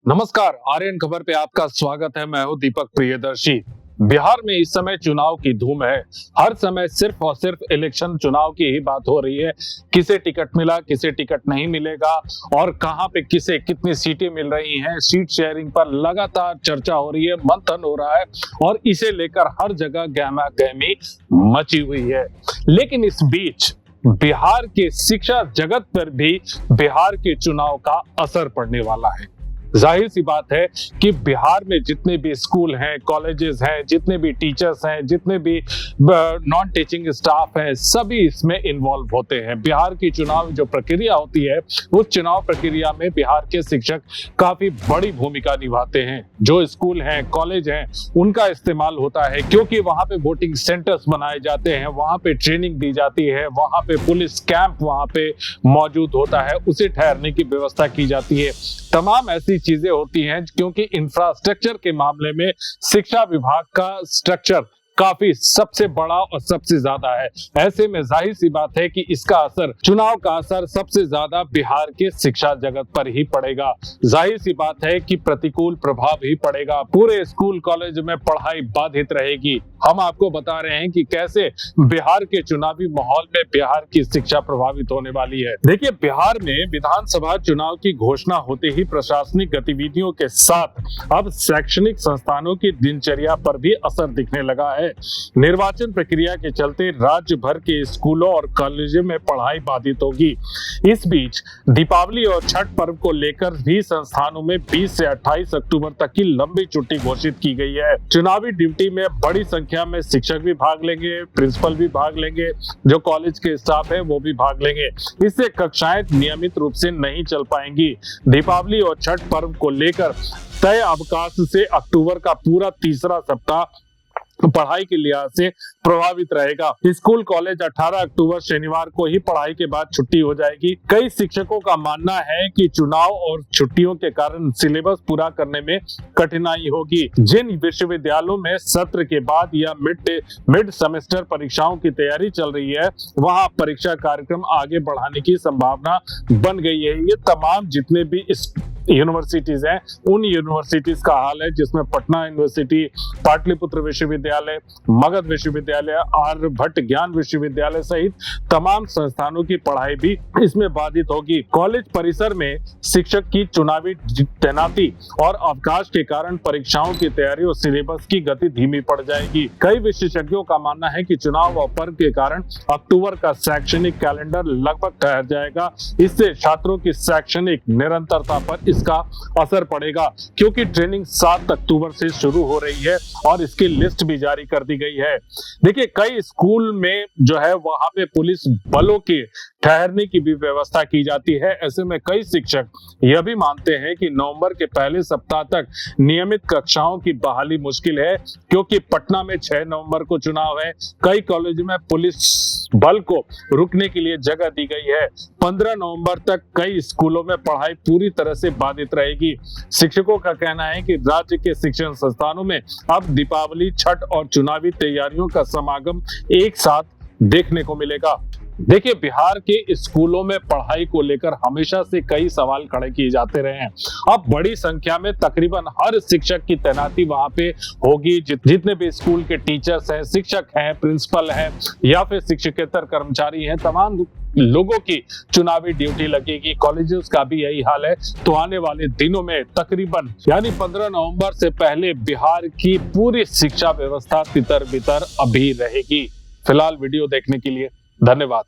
नमस्कार, आर्यन खबर पे आपका स्वागत है। मैं हूं दीपक प्रियदर्शी। बिहार में इस समय चुनाव की धूम है। हर समय सिर्फ और सिर्फ इलेक्शन चुनाव की ही बात हो रही है। किसे टिकट मिला, किसे टिकट नहीं मिलेगा और कहां पे किसे कितनी सीटें मिल रही हैं, सीट शेयरिंग पर लगातार चर्चा हो रही है, मंथन हो रहा है और इसे लेकर हर जगह गहमा गहमी मची हुई है। लेकिन इस बीच बिहार के शिक्षा जगत पर भी बिहार के चुनाव का असर पड़ने वाला है। जाहिर सी बात है कि बिहार में जितने भी स्कूल हैं, कॉलेजेस हैं, जितने भी टीचर्स हैं, जितने भी नॉन टीचिंग स्टाफ हैं, सभी इसमें इन्वॉल्व होते हैं। बिहार की चुनाव जो प्रक्रिया होती है, उस चुनाव प्रक्रिया में बिहार के शिक्षक काफी बड़ी भूमिका निभाते हैं। जो स्कूल हैं, कॉलेज हैं, उनका इस्तेमाल होता है क्योंकि वहां पे वोटिंग सेंटर्स बनाए जाते हैं, वहां पे ट्रेनिंग दी जाती है, वहां पे पुलिस कैंप वहां पे मौजूद होता है, उसे ठहरने की व्यवस्था की जाती है। तमाम ऐसी चीजें होती हैं क्योंकि इंफ्रास्ट्रक्चर के मामले में शिक्षा विभाग का स्ट्रक्चर काफी सबसे बड़ा और सबसे ज्यादा है। ऐसे में जाहिर सी बात है कि इसका असर, चुनाव का असर सबसे ज्यादा बिहार के शिक्षा जगत पर ही पड़ेगा। जाहिर सी बात है कि प्रतिकूल प्रभाव ही पड़ेगा। पूरे स्कूल कॉलेज में पढ़ाई बाधित रहेगी। हम आपको बता रहे हैं कि कैसे बिहार के चुनावी माहौल में बिहार की शिक्षा प्रभावित होने वाली है। देखिए, बिहार में विधानसभा चुनाव की घोषणा होते ही प्रशासनिक गतिविधियों के साथ अब शैक्षणिक संस्थानों की दिनचर्या पर भी असर दिखने लगा है। निर्वाचन प्रक्रिया के चलते राज्य भर के स्कूलों और कॉलेजों में पढ़ाई बाधित होगी। इस बीच दीपावली और छठ पर्व को लेकर भी संस्थानों में 20 से 28 अक्टूबर तक की लंबी छुट्टी घोषित की गई है। चुनावी ड्यूटी में बड़ी संख्या में शिक्षक भी भाग लेंगे, प्रिंसिपल भी भाग लेंगे, जो कॉलेज के स्टाफ है वो भी भाग लेंगे। इससे कक्षाएं नियमित रूप से नहीं चल पाएंगी। दीपावली और छठ पर्व को लेकर तय अवकाश से अक्टूबर का पूरा तीसरा सप्ताह पढ़ाई के लिहाज से प्रभावित रहेगा। स्कूल कॉलेज 18 अक्टूबर शनिवार को ही पढ़ाई के बाद छुट्टी हो जाएगी। कई शिक्षकों का मानना है कि चुनाव और छुट्टियों के कारण सिलेबस पूरा करने में कठिनाई होगी। जिन विश्वविद्यालयों में सत्र के बाद या मिड सेमेस्टर परीक्षाओं की तैयारी चल रही है, वहां परीक्षा कार्यक्रम आगे बढ़ाने की संभावना बन गई है। ये तमाम जितने भी यूनिवर्सिटीज हैं, उन यूनिवर्सिटीज का हाल है जिसमें पटना यूनिवर्सिटी, पाटलिपुत्र विश्वविद्यालय, मगध विश्वविद्यालय, आर्यभट्ट ज्ञान विश्वविद्यालय सहित तमाम संस्थानों की पढ़ाई भी इसमें बाधित होगी। कॉलेज परिसर में शिक्षक की चुनावी तैनाती और अवकाश के कारण परीक्षाओं की तैयारी और सिलेबस की गति धीमी पड़ जाएगी। कई विशेषज्ञों का मानना है कि चुनाव और पर्व के कारण अक्टूबर का शैक्षणिक कैलेंडर लगभग ठहर जाएगा। इससे छात्रों की शैक्षणिक निरंतरता पर इसका असर पड़ेगा क्योंकि ट्रेनिंग 7 अक्टूबर से शुरू हो रही है और इसकी लिस्ट भी जारी कर दी गई है। देखिए, कई स्कूल में जो है वहां पे पुलिस बलों के ठहरने की भी व्यवस्था की जाती है। ऐसे में कई शिक्षक यह भी मानते हैं कि नवंबर के पहले सप्ताह तक नियमित कक्षाओं की बहाली मुश्किल है क्योंकि पटना में 6 नवंबर को चुनाव है। कई कॉलेज में पुलिस बल को रुकने के लिए जगह दी गई है। 15 नवंबर तक कई स्कूलों में पढ़ाई पूरी तरह से बाधित रहेगी। शिक्षकों का कहना है कि राज्य के शिक्षण संस्थानों में अब दीपावली, छठ और चुनावी तैयारियों का समागम एक साथ देखने को मिलेगा। देखिए, बिहार के स्कूलों में पढ़ाई को लेकर हमेशा से कई सवाल खड़े किए जाते रहे हैं। अब बड़ी संख्या में तकरीबन हर शिक्षक की तैनाती वहां पे होगी। जितने भी स्कूल के टीचर्स हैं, शिक्षक हैं, प्रिंसिपल हैं या फिर शिक्षकेतर कर्मचारी हैं, तमाम लोगों की चुनावी ड्यूटी लगेगी। कॉलेजेस का भी यही हाल है। तो आने वाले दिनों में तकरीबन यानी 15 नवंबर से पहले बिहार की पूरी शिक्षा व्यवस्था तितर बितर अभी रहेगी। फिलहाल वीडियो देखने के लिए धन्यवाद।